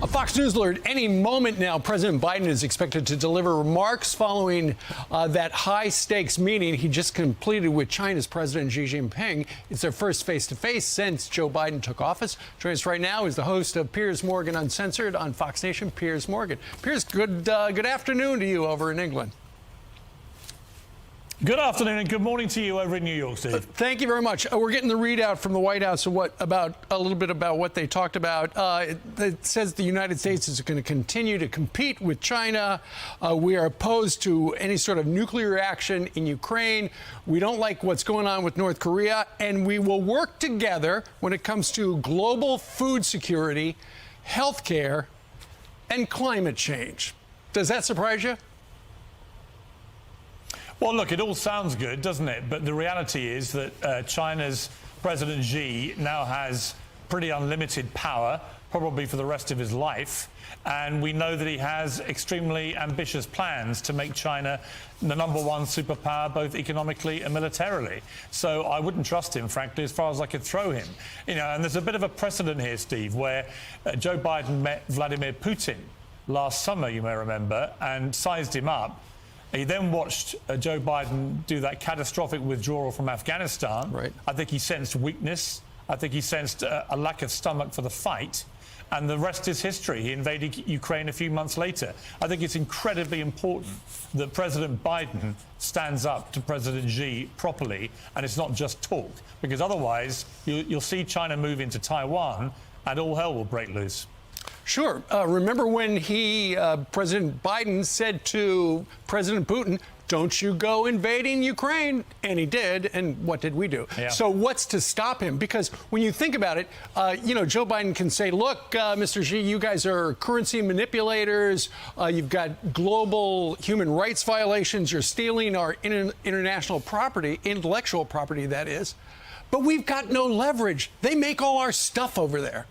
A Fox News alert, any moment now, President Biden is expected to deliver remarks following that high-stakes meeting he just completed with China's President Xi Jinping. It's their first face-to-face since Joe Biden took office. Joining us right now is the host of Piers Morgan Uncensored on Fox Nation, Piers Morgan. Piers, good afternoon to you over in England. Good afternoon and good morning to you over in New York, Steve. Thank you very much. We're getting the readout from the White House of a little bit about what they talked about. It says the United States is going to continue to compete with China. We are opposed to any sort of nuclear action in Ukraine. We don't like what's going on with North Korea, and we will work together when it comes to global food security, health care, and climate change. Does that surprise you? Well, look, it all sounds good, doesn't it? But the reality is that China's President Xi now has pretty unlimited power, probably for the rest of his life. And we know that he has extremely ambitious plans to make China the #1 superpower, both economically and militarily. So I wouldn't trust him, frankly, as far as I could throw him. You know, and there's a bit of a precedent here, Steve, where Joe Biden met Vladimir Putin last summer, you may remember, and sized him up. He then watched Joe Biden do that catastrophic withdrawal from Afghanistan. Right. I think he sensed weakness. I think he sensed a lack of stomach for the fight. And the rest is history. He invaded Ukraine a few months later. I think it's incredibly important that President Biden stands up to President Xi properly, and it's not just talk, because otherwise you'll see China move into Taiwan and all hell will break loose. Sure. Remember when President Biden said to President Putin, "Don't you go invading Ukraine," and he did. And what did we do? Yeah. So what's to stop him? Because when you think about it, Joe Biden can say, "Look, Mr. Xi, you guys are currency manipulators. You've got global human rights violations. You're stealing our international property, intellectual property, that is. But we've got no leverage. They make all our stuff over there."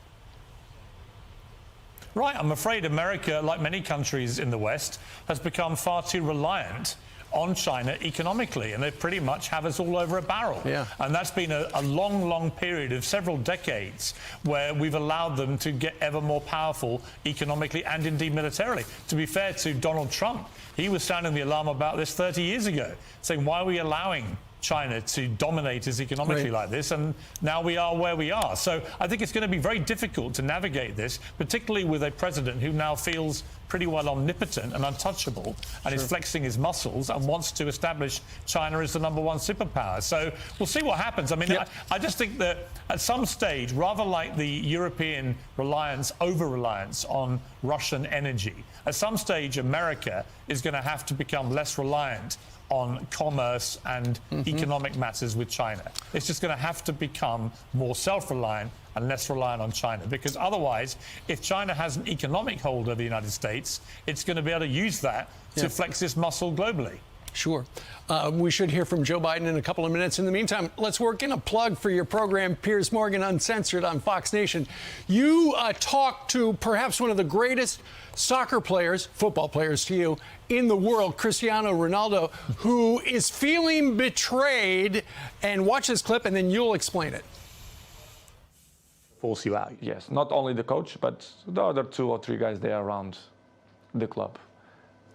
Right. I'm afraid America, like many countries in the West, has become far too reliant on China economically, and they pretty much have us all over a barrel. Yeah. And that's been a long, long period of several decades where we've allowed them to get ever more powerful economically and indeed militarily. To be fair to Donald Trump, he was sounding the alarm about this 30 years ago, saying, why are we allowing China to dominate us economically like this? And now we are where we are. So I think it's going to be very difficult to navigate this, particularly with a president who now feels pretty well omnipotent and untouchable and is flexing his muscles and wants to establish China as the #1 superpower. So we'll see what happens. I mean, I just think that at some stage, rather like the European over-reliance on Russian energy, at some stage America is going to have to become less reliant on commerce and economic matters with China. It's just going to have to become more self-reliant and less reliant on China, because otherwise, if China has an economic hold over the United States, it's going to be able to use that to flex its muscle globally. Sure. We should hear from Joe Biden in a couple of minutes. In the meantime, let's work in a plug for your program, Piers Morgan Uncensored on Fox Nation. You talked to perhaps one of the greatest soccer players, football players to you, in the world, Cristiano Ronaldo, who is feeling betrayed. And watch this clip, and then you'll explain it. Force you out. Yes, not only the coach, but the other 2 or 3 guys there around the club.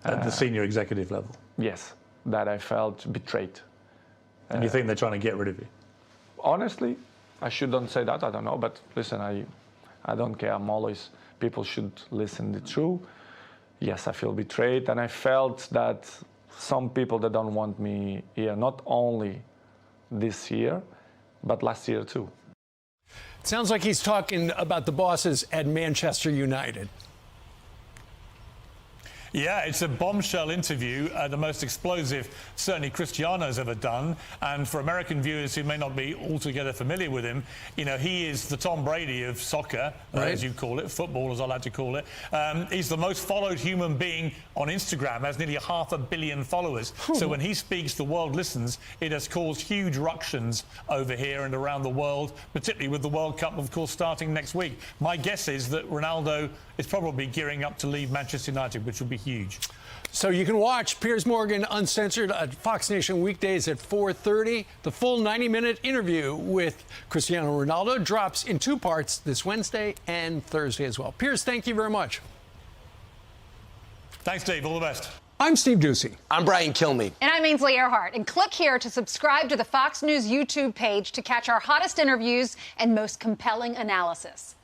At the senior executive level. Yes, that I felt betrayed. And you think they're trying to get rid of you? Honestly, I shouldn't say that, I don't know, but listen, I don't care. I'm always, people should listen the truth. Yes, I feel betrayed, and I felt that some people that don't want me here, not only this year, but last year too. It sounds like he's talking about the bosses at Manchester United. Yeah, it's a bombshell interview, the most explosive certainly Cristiano's ever done. And for American viewers who may not be altogether familiar with him, you know, he is the Tom Brady of soccer, as you call it, football as I like to call it. He's the most followed human being on Instagram, has nearly 500 million followers. So when he speaks, the world listens. It has caused huge ructions over here and around the world, particularly with the World Cup, of course, starting next week. My guess is that Ronaldo is probably gearing up to leave Manchester United, which would be be huge. So you can watch Piers Morgan Uncensored at Fox Nation weekdays at 4:30. The full 90-minute interview with Cristiano Ronaldo drops in 2 parts this Wednesday and Thursday as well. Piers, thank you very much. Thanks, Dave. All the best. I'm Steve Doocy. I'm Brian Kilmeade. And I'm Ainsley Earhart. And click here to subscribe to the Fox News YouTube page to catch our hottest interviews and most compelling analysis.